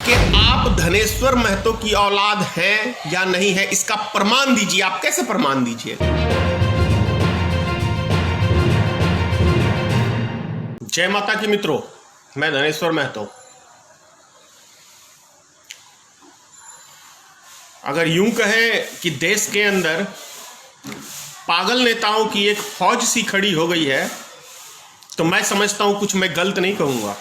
कि आप धनेश्वर महतो की औलाद हैं या नहीं है, इसका प्रमाण दीजिए। आप कैसे प्रमाण दीजिए? जय माता की मित्रों, मैं धनेश्वर महतो। अगर यूं कहें कि देश के अंदर पागल नेताओं की एक फौज सी खड़ी हो गई है, तो मैं समझता हूं कुछ मैं गलत नहीं कहूंगा।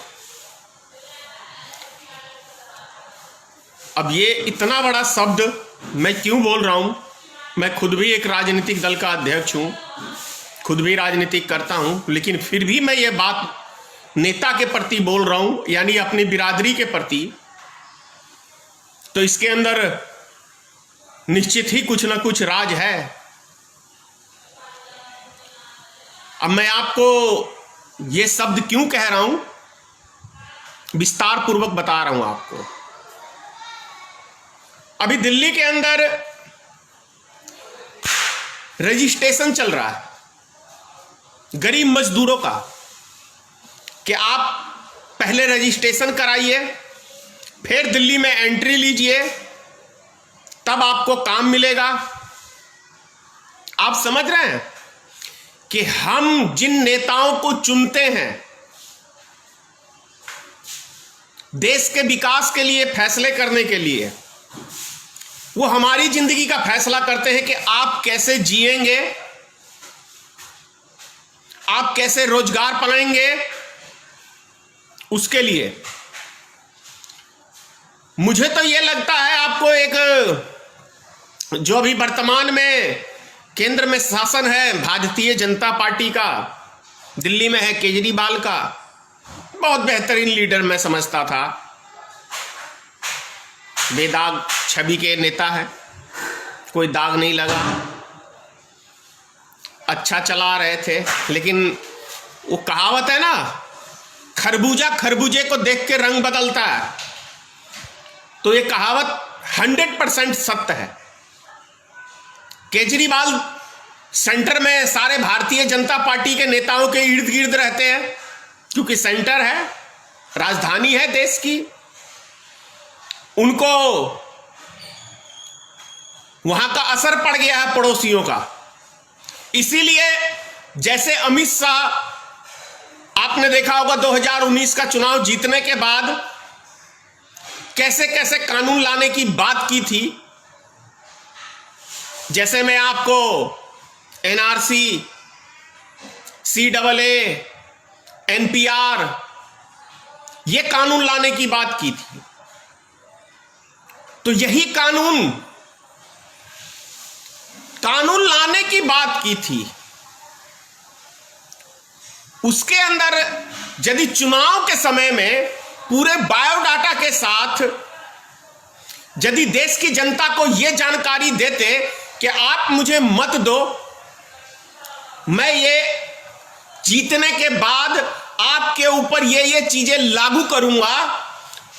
अब ये इतना बड़ा शब्द मैं क्यों बोल रहा हूं? मैं खुद भी एक राजनीतिक दल का अध्यक्ष हूं, खुद भी राजनीतिक करता हूं, लेकिन फिर भी मैं ये बात नेता के प्रति बोल रहा हूं, यानी अपनी बिरादरी के प्रति। तो इसके अंदर निश्चित ही कुछ ना कुछ राज है। अब मैं आपको ये शब्द क्यों कह रहा हूं, विस्तार पूर्वक बता रहा हूं आपको। अभी दिल्ली के अंदर रजिस्ट्रेशन चल रहा है गरीब मजदूरों का, कि आप पहले रजिस्ट्रेशन कराइए, फिर दिल्ली में एंट्री लीजिए, तब आपको काम मिलेगा। आप समझ रहे हैं कि हम जिन नेताओं को चुनते हैं देश के विकास के लिए, फैसले करने के लिए, वो हमारी जिंदगी का फैसला करते हैं कि आप कैसे जिएंगे, आप कैसे रोजगार पाएंगे। उसके लिए मुझे तो यह लगता है, आपको एक जो भी वर्तमान में केंद्र में शासन है भारतीय जनता पार्टी का, दिल्ली में है केजरीवाल का, बहुत बेहतरीन लीडर मैं समझता था, बेदाग छवि के नेता है, कोई दाग नहीं लगा, अच्छा चला रहे थे। लेकिन वो कहावत है ना, खरबूजा खरबूजे को देख के रंग बदलता है, तो ये कहावत 100% सत्य है। केजरीवाल सेंटर में सारे भारतीय जनता पार्टी के नेताओं के इर्द गिर्द रहते हैं, क्योंकि सेंटर है, राजधानी है देश की। उनको वहां का असर पड़ गया है पड़ोसियों का। इसीलिए जैसे अमित शाह, आपने देखा होगा 2019 का चुनाव जीतने के बाद कैसे कैसे कानून लाने की बात की थी। जैसे मैं आपको एनआरसी, सीएए, एनपीआर, ये कानून लाने की बात की थी। तो यही कानून लाने की बात की थी। उसके अंदर यदि चुनाव के समय में पूरे बायोडाटा के साथ यदि देश की जनता को यह जानकारी देते कि आप मुझे मत दो, मैं ये जीतने के बाद आपके ऊपर ये चीजें लागू करूंगा,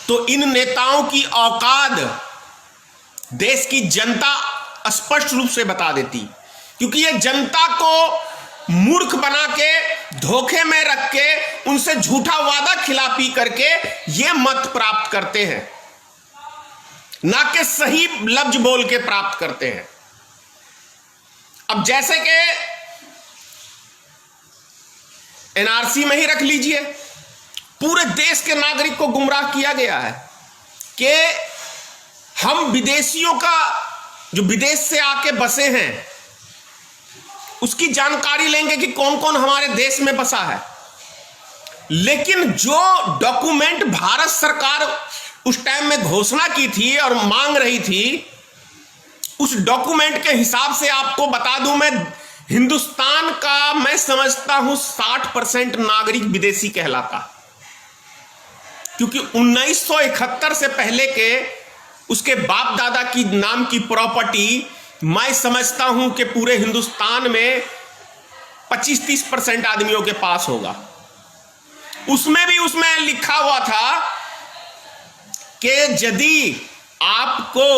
तो इन नेताओं की औकात देश की जनता स्पष्ट रूप से बता देती। क्योंकि ये जनता को मूर्ख बना के, धोखे में रख के, उनसे झूठा वादा खिला पी करके ये मत प्राप्त करते हैं, ना कि सही लफ्ज बोल के प्राप्त करते हैं। अब जैसे कि एनआरसी में ही रख लीजिए, पूरे देश के नागरिक को गुमराह किया गया है कि हम विदेशियों का, जो विदेश से आके बसे हैं, उसकी जानकारी लेंगे कि कौन कौन हमारे देश में बसा है। लेकिन जो डॉक्यूमेंट भारत सरकार उस टाइम में घोषणा की थी और मांग रही थी, उस डॉक्यूमेंट के हिसाब से आपको बता दूं, मैं हिंदुस्तान का मैं समझता हूं 60% नागरिक विदेशी कहलाता। क्योंकि 1971 से पहले के उसके बाप दादा की नाम की प्रॉपर्टी मैं समझता हूं कि पूरे हिंदुस्तान में 25-30% आदमियों के पास होगा। उसमें लिखा हुआ था कि यदि आपको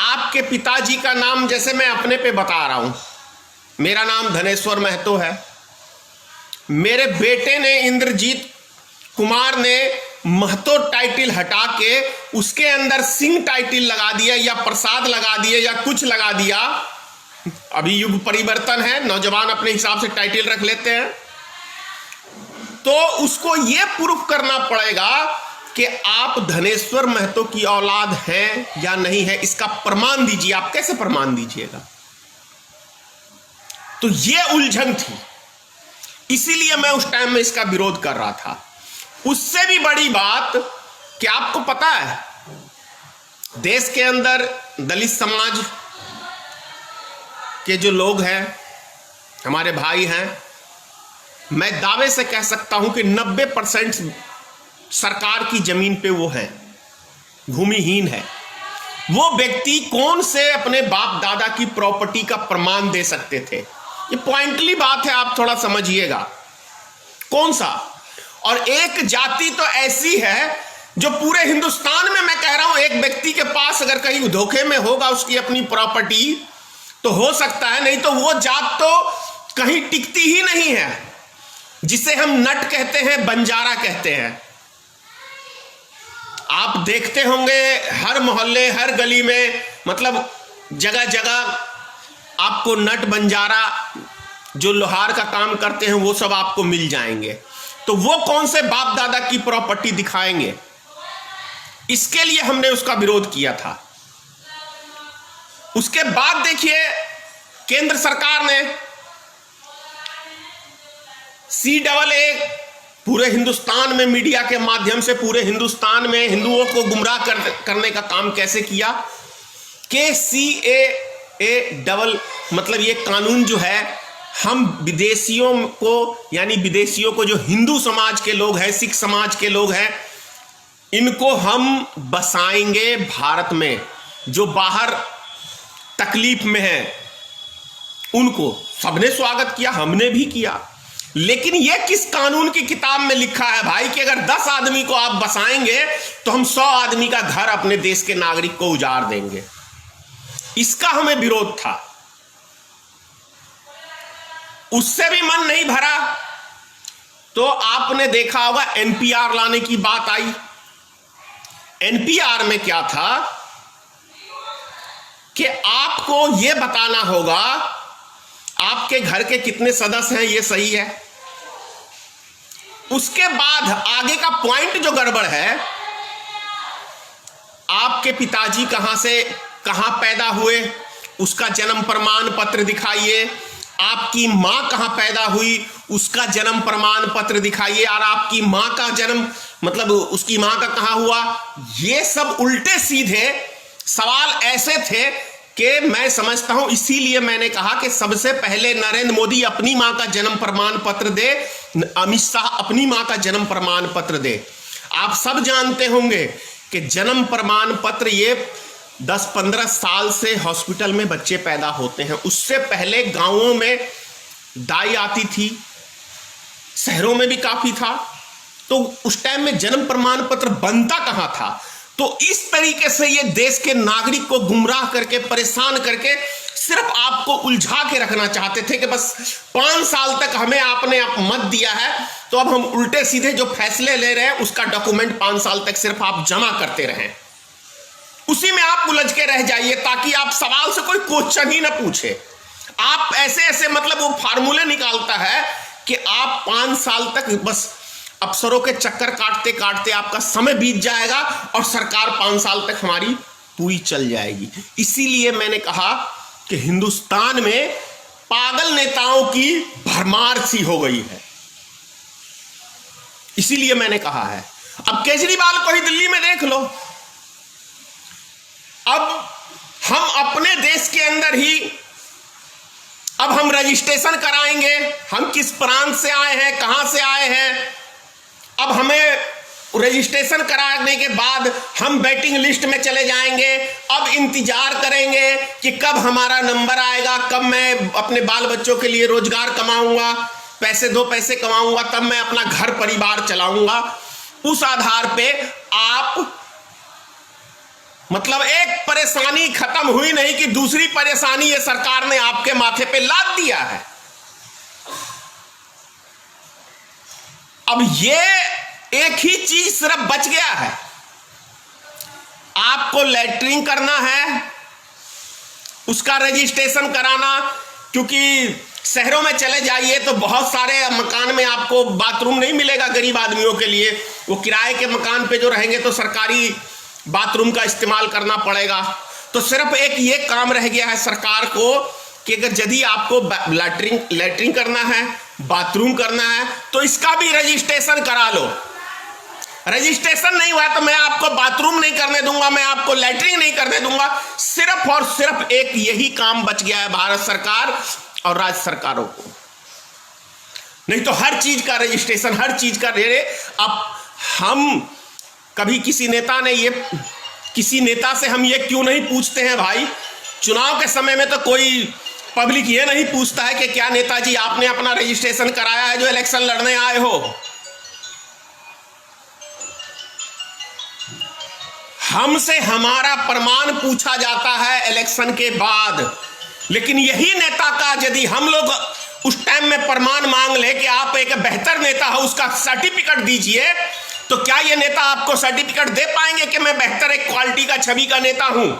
आपके पिताजी का नाम, जैसे मैं अपने पे बता रहा हूं, मेरा नाम धनेश्वर महतो है, मेरे बेटे ने, इंद्रजीत कुमार ने महतो टाइटल हटा के उसके अंदर सिंह टाइटल लगा दिया या प्रसाद लगा दिया या कुछ लगा दिया। अभी युग परिवर्तन है, नौजवान अपने हिसाब से टाइटल रख लेते हैं, तो उसको यह प्रूफ करना पड़ेगा कि आप धनेश्वर महतो की औलाद हैं या नहीं है, इसका प्रमाण दीजिए। आप कैसे प्रमाण दीजिएगा? तो यह उलझन थी, इसीलिए मैं उस टाइम में इसका विरोध कर रहा था। उससे भी बड़ी बात कि आपको पता है, देश के अंदर दलित समाज के जो लोग हैं, हमारे भाई हैं, मैं दावे से कह सकता हूं कि 90% सरकार की जमीन पे वो हैं, भूमिहीन है। वो व्यक्ति कौन से अपने बाप दादा की प्रॉपर्टी का प्रमाण दे सकते थे? ये पॉइंटली बात है, आप थोड़ा समझिएगा। कौन सा? और एक जाति तो ऐसी है जो पूरे हिंदुस्तान में, मैं कह रहा हूं, एक व्यक्ति के पास अगर कहीं धोखे में होगा उसकी अपनी प्रॉपर्टी तो हो सकता है, नहीं तो वो जात तो कहीं टिकती ही नहीं है, जिसे हम नट कहते हैं, बंजारा कहते हैं। आप देखते होंगे हर मोहल्ले, हर गली में, मतलब जगह जगह आपको नट बंजारा जो लोहार का काम करते हैं वो सब आपको मिल जाएंगे। तो वो कौन से बाप दादा की प्रॉपर्टी दिखाएंगे? इसके लिए हमने उसका विरोध किया था। उसके बाद देखिए, केंद्र सरकार ने CAA पूरे हिंदुस्तान में मीडिया के माध्यम से पूरे हिंदुस्तान में हिंदुओं को गुमराह करने का काम कैसे किया कि CAA मतलब ये कानून जो है, हम विदेशियों को, यानी विदेशियों को जो हिंदू समाज के लोग हैं, सिख समाज के लोग हैं, इनको हम बसाएंगे भारत में। जो बाहर तकलीफ में है उनको सबने स्वागत किया, हमने भी किया। लेकिन यह किस कानून की किताब में लिखा है भाई कि अगर 10 आदमी को आप बसाएंगे तो हम 100 आदमी का घर अपने देश के नागरिक को उजाड़ देंगे? इसका हमें विरोध था। उससे भी मन नहीं भरा तो आपने देखा होगा NPR लाने की बात आई। NPR में क्या था कि आपको यह बताना होगा आपके घर के कितने सदस्य हैं, यह सही है। उसके बाद आगे का पॉइंट जो गड़बड़ है, आपके पिताजी कहां पैदा हुए, उसका जन्म प्रमाण पत्र दिखाइए। आपकी मां कहां पैदा हुई, उसका जन्म प्रमाण पत्र दिखाइए। और आपकी मां का जन्म, मतलब उसकी मां का कहां हुआ। ये सब उल्टे सीधे सवाल ऐसे थे कि मैं समझता हूं, इसीलिए मैंने कहा कि सबसे पहले नरेंद्र मोदी अपनी मां का जन्म प्रमाण पत्र दे, अमित शाह अपनी मां का जन्म प्रमाण पत्र दे। आप सब जानते होंगे कि जन्म प्रमाण पत्र ये 10-15 साल से हॉस्पिटल में बच्चे पैदा होते हैं। उससे पहले गांवों में दाई आती थी, शहरों में भी काफी था। तो उस टाइम में जन्म प्रमाण पत्र बनता कहां था? तो इस तरीके से ये देश के नागरिक को गुमराह करके, परेशान करके, सिर्फ आपको उलझा के रखना चाहते थे कि बस 5 साल तक हमें आपने मत दिया है, तो अब हम उल्टे सीधे जो फैसले ले रहे हैं उसका डॉक्यूमेंट 5 साल तक सिर्फ आप जमा करते रहें। उसी में आप उलझ के रह जाइए ताकि आप सवाल से कोई क्वेश्चन ही ना पूछे। आप ऐसे ऐसे, मतलब वो फार्मूले निकालता है कि आप 5 साल तक बस अफसरों के चक्कर काटते काटते आपका समय बीत जाएगा और सरकार 5 साल तक हमारी पूरी चल जाएगी। इसीलिए मैंने कहा कि हिंदुस्तान में पागल नेताओं की भरमार सी हो गई है। इसीलिए मैंने कहा है। अब केजरीवाल को ही दिल्ली में देख लो। अब हम अपने देश के अंदर ही अब हम रजिस्ट्रेशन कराएंगे, हम किस प्रांत से आए हैं, कहां से आए हैं। अब हमें रजिस्ट्रेशन कराने के बाद हम वेटिंग लिस्ट में चले जाएंगे। अब इंतजार करेंगे कि कब हमारा नंबर आएगा, कब मैं अपने बाल बच्चों के लिए रोजगार कमाऊंगा, दो पैसे कमाऊंगा, तब मैं अपना घर परिवार चलाऊंगा। उस आधार पे आप, मतलब एक परेशानी खत्म हुई नहीं कि दूसरी परेशानी ये सरकार ने आपके माथे पे लाद दिया है। अब ये एक ही चीज सिर्फ बच गया है, आपको लैट्रिन करना है, उसका रजिस्ट्रेशन कराना। क्योंकि शहरों में चले जाइए तो बहुत सारे मकान में आपको बाथरूम नहीं मिलेगा गरीब आदमियों के लिए, वो किराए के मकान पे जो रहेंगे तो सरकारी बाथरूम का इस्तेमाल करना पड़ेगा। तो सिर्फ एक ये काम रह गया है सरकार को कि अगर यदि आपको लैट्रिन करना है, बाथरूम करना है, तो इसका भी रजिस्ट्रेशन करा लो। रजिस्ट्रेशन नहीं हुआ तो मैं आपको बाथरूम नहीं करने दूंगा, मैं आपको लैट्रिन नहीं करने दूंगा। सिर्फ और सिर्फ एक यही काम बच गया है भारत सरकार और राज्य सरकारों को। नहीं तो हर चीज का रजिस्ट्रेशन, हर चीज का रेड़े। अब हम कभी किसी नेता से हम ये क्यों नहीं पूछते हैं भाई, चुनाव के समय में तो कोई पब्लिक ये नहीं पूछता है कि क्या नेताजी आपने अपना रजिस्ट्रेशन कराया है जो इलेक्शन लड़ने आए हो। हमसे हमारा प्रमाण पूछा जाता है इलेक्शन के बाद। लेकिन यही नेता का यदि हम लोग उस टाइम में प्रमाण मांग ले कि आप एक बेहतर नेता हो, उसका सर्टिफिकेट दीजिए, तो क्या ये नेता आपको सर्टिफिकेट दे पाएंगे कि मैं बेहतर एक क्वालिटी का छवि का नेता हूं?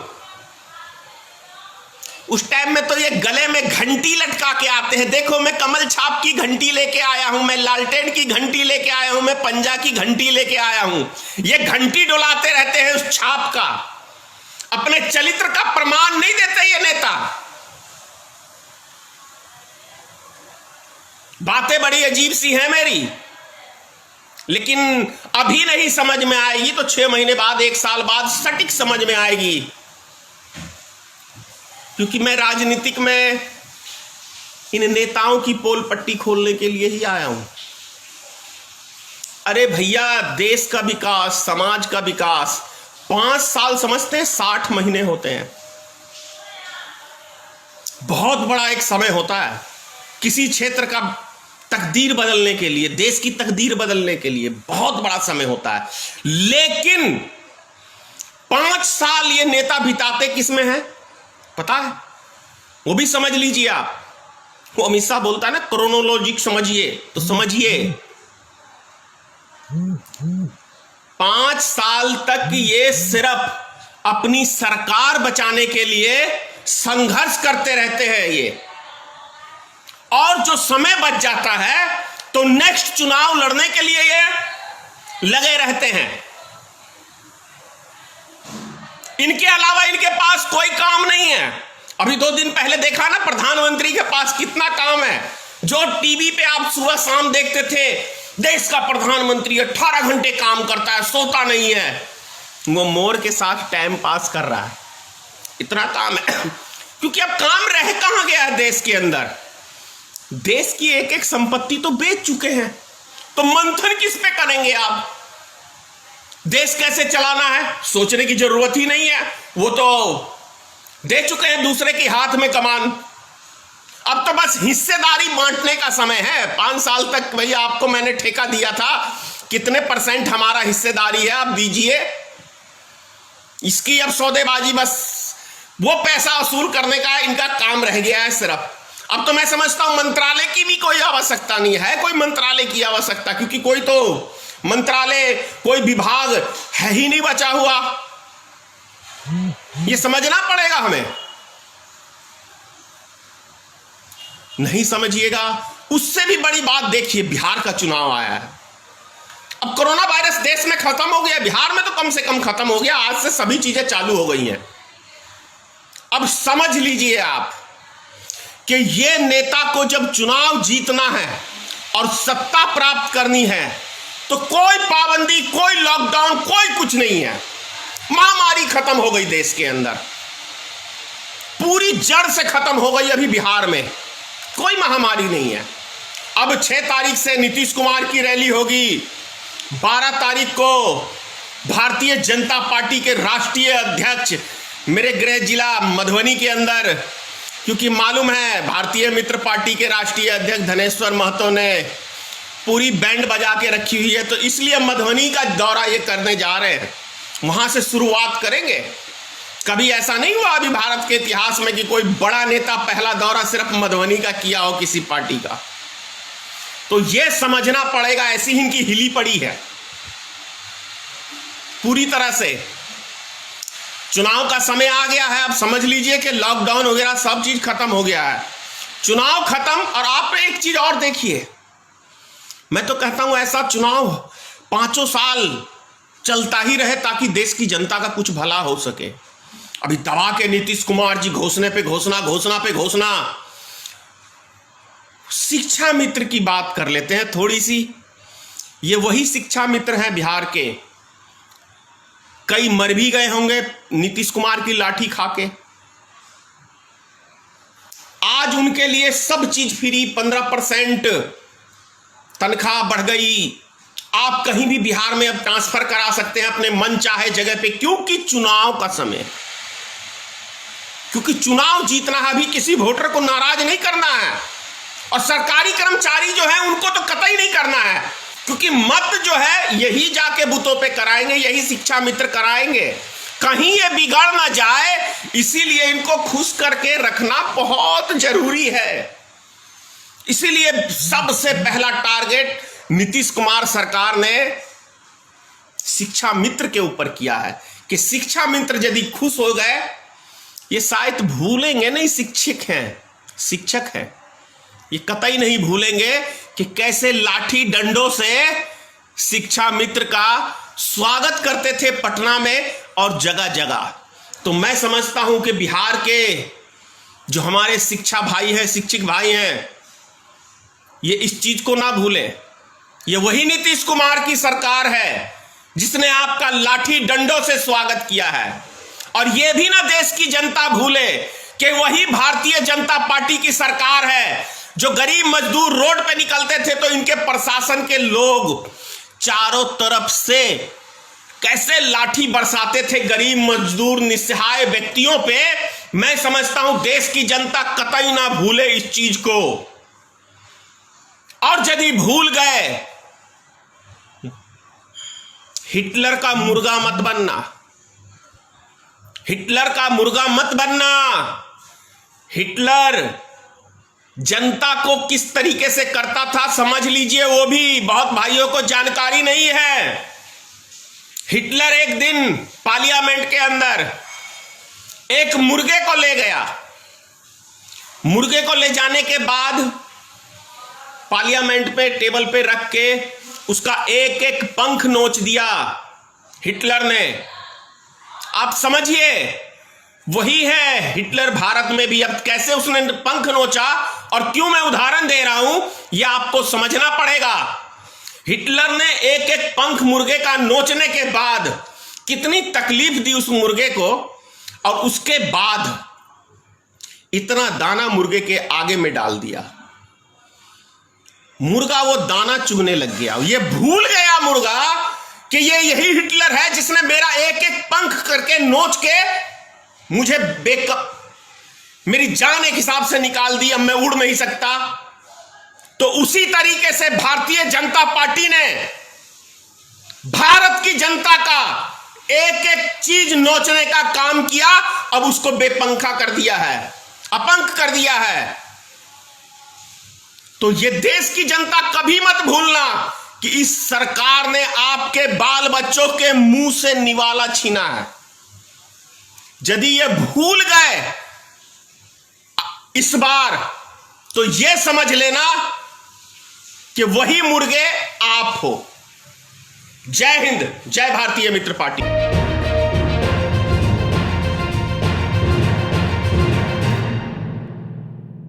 उस टाइम में तो ये गले में घंटी लटका के आते हैं, देखो मैं कमल छाप की घंटी लेके आया हूं, मैं लालटेन की घंटी लेके आया हूं, मैं पंजा की घंटी लेके आया हूं। ये घंटी डुलाते रहते हैं उस छाप का, अपने चरित्र का प्रमाण नहीं देते ये नेता। बातें बड़ी अजीब सी हैं मेरी, लेकिन अभी नहीं समझ में आएगी तो 6 महीने बाद, 1 साल बाद सटीक समझ में आएगी। क्योंकि मैं राजनीतिक में इन नेताओं की पोल पट्टी खोलने के लिए ही आया हूं। अरे भैया, देश का विकास, समाज का विकास 5 साल समझते हैं, 60 महीने होते हैं। बहुत बड़ा एक समय होता है किसी क्षेत्र का तकदीर बदलने के लिए, देश की तकदीर बदलने के लिए बहुत बड़ा समय होता है। लेकिन 5 साल ये नेता बिताते किसमें है पता है? वो भी समझ लीजिए आप। वो अमित शाह बोलता है ना क्रोनोलॉजिक समझिए, तो समझिए 5 साल तक ये सिर्फ अपनी सरकार बचाने के लिए संघर्ष करते रहते हैं ये, और जो समय बच जाता है तो नेक्स्ट चुनाव लड़ने के लिए ये लगे रहते हैं। इनके अलावा इनके पास कोई काम नहीं है। अभी 2 दिन पहले देखा ना, प्रधानमंत्री के पास कितना काम है। जो टीवी पे आप सुबह शाम देखते थे, देश का प्रधानमंत्री 18 घंटे काम करता है, सोता नहीं है, वो मोर के साथ टाइम पास कर रहा है, इतना काम है। क्योंकि अब काम रह कहां गया है देश के अंदर? देश की एक एक संपत्ति तो बेच चुके हैं, तो मंथन किस पे करेंगे आप? देश कैसे चलाना है सोचने की जरूरत ही नहीं है, वो तो दे चुके हैं दूसरे के हाथ में कमान। अब तो बस हिस्सेदारी बांटने का समय है। 5 साल तक भैया आपको मैंने ठेका दिया था, कितने % हमारा हिस्सेदारी है आप दीजिए। इसकी अब सौदेबाजी, बस वो पैसा वसूल करने का इनका काम रह गया है सिर्फ। अब तो मैं समझता हूं मंत्रालय की भी कोई आवश्यकता नहीं है, कोई मंत्रालय की आवश्यकता, क्योंकि कोई तो मंत्रालय, कोई विभाग है ही नहीं बचा हुआ। ये समझना पड़ेगा हमें। नहीं समझिएगा। उससे भी बड़ी बात देखिए, बिहार का चुनाव आया है। अब कोरोना वायरस देश में खत्म हो गया, बिहार में तो कम से कम खत्म हो गया। आज से सभी चीजें चालू हो गई हैं। अब समझ लीजिए आप कि ये नेता को जब चुनाव जीतना है और सत्ता प्राप्त करनी है तो कोई पाबंदी, कोई लॉकडाउन, कोई कुछ नहीं है। महामारी खत्म हो गई देश के अंदर, पूरी जड़ से खत्म हो गई। अभी बिहार में कोई महामारी नहीं है। अब 6 तारीख से नीतीश कुमार की रैली होगी, 12 तारीख को भारतीय जनता पार्टी के राष्ट्रीय अध्यक्ष मेरे गृह जिला मधुबनी के अंदर, क्योंकि मालूम है भारतीय मित्र पार्टी के राष्ट्रीय अध्यक्ष धनेश्वर महतो ने पूरी बैंड बजा के रखी हुई है, तो इसलिए मधुबनी का दौरा ये करने जा रहे हैं। वहां से शुरुआत करेंगे। कभी ऐसा नहीं हुआ अभी भारत के इतिहास में कि कोई बड़ा नेता पहला दौरा सिर्फ मधुबनी का किया हो किसी पार्टी का। तो ये समझना पड़ेगा, ऐसी ही इनकी हिली पड़ी है। पूरी तरह से। चुनाव का समय आ गया है, अब समझ लीजिए कि लॉकडाउन वगैरह सब चीज खत्म हो गया है, चुनाव खत्म। और आप एक चीज और देखिए, मैं तो कहता हूं ऐसा चुनाव 5 साल चलता ही रहे ताकि देश की जनता का कुछ भला हो सके। अभी दबा के नीतीश कुमार जी घोषणा पे घोषणा, घोषणा पे घोषणा। शिक्षा मित्र की बात कर लेते हैं थोड़ी सी। ये वही शिक्षा मित्र हैं बिहार के, कई मर भी गए होंगे नीतीश कुमार की लाठी खा के। आज उनके लिए सब चीज फ्री, 15% तनख्वाह बढ़ गई। आप कहीं भी बिहार में अब ट्रांसफर करा सकते हैं अपने मन चाहे जगह पे, क्योंकि चुनाव का समय, क्योंकि चुनाव जीतना है। अभी किसी वोटर को नाराज नहीं करना है, और सरकारी कर्मचारी जो है उनको तो कतई नहीं करना है, क्योंकि मत जो है यही जाके बूथों पे कराएंगे, यही शिक्षा मित्र कराएंगे, कहीं ये बिगड़ ना जाए। इसीलिए इनको खुश करके रखना बहुत जरूरी है। इसीलिए सबसे पहला टारगेट नीतीश कुमार सरकार ने शिक्षा मित्र के ऊपर किया है कि शिक्षा मित्र यदि खुश हो गए, ये शायद भूलेंगे नहीं, शिक्षक हैं, ये कतई नहीं भूलेंगे कि कैसे लाठी डंडों से शिक्षा मित्र का स्वागत करते थे पटना में और जगह जगह। तो मैं समझता हूं कि बिहार के जो हमारे शिक्षा भाई हैं, शिक्षक भाई हैं, ये इस चीज को ना भूलें। ये वही नीतीश कुमार की सरकार है जिसने आपका लाठी डंडों से स्वागत किया है। और ये भी ना देश की जनता भूले कि वही भारतीय जनता पार्टी की सरकार है जो गरीब मजदूर रोड पे निकलते थे तो इनके प्रशासन के लोग चारों तरफ से कैसे लाठी बरसाते थे गरीब मजदूर निस्सहाय व्यक्तियों पे। मैं समझता हूं देश की जनता कतई ना भूले इस चीज को। और यदि भूल गए, हिटलर का मुर्गा मत बनना, हिटलर का मुर्गा मत बनना। हिटलर जनता को किस तरीके से करता था समझ लीजिए, वो भी बहुत भाइयों को जानकारी नहीं है। हिटलर एक दिन पार्लियामेंट के अंदर एक मुर्गे को ले गया। मुर्गे को ले जाने के बाद पार्लियामेंट पे टेबल पे रख के उसका एक एक पंख नोच दिया हिटलर ने। आप समझिए वही है हिटलर भारत में भी। अब कैसे उसने पंख नोचा और क्यों मैं उदाहरण दे रहा हूं यह आपको समझना पड़ेगा। हिटलर ने एक एक पंख मुर्गे का नोचने के बाद कितनी तकलीफ दी उस मुर्गे को, और उसके बाद इतना दाना मुर्गे के आगे में डाल दिया। मुर्गा वो दाना चुगने लग गया। ये भूल गया मुर्गा कि ये यही हिटलर है जिसने मेरा एक एक पंख करके नोच के मुझे मेरी जान एक हिसाब से निकाल दी, अब मैं उड़ नहीं सकता। तो उसी तरीके से भारतीय जनता पार्टी ने भारत की जनता का एक एक चीज नोचने का काम किया, अब उसको बेपंखा कर दिया है, अपंख कर दिया है। तो ये देश की जनता कभी मत भूलना कि इस सरकार ने आपके बाल बच्चों के मुंह से निवाला छीना है। यदि ये भूल गए इस बार तो ये समझ लेना कि वही मुर्गे आप हो। जय हिंद, जय भारतीय मित्र पार्टी।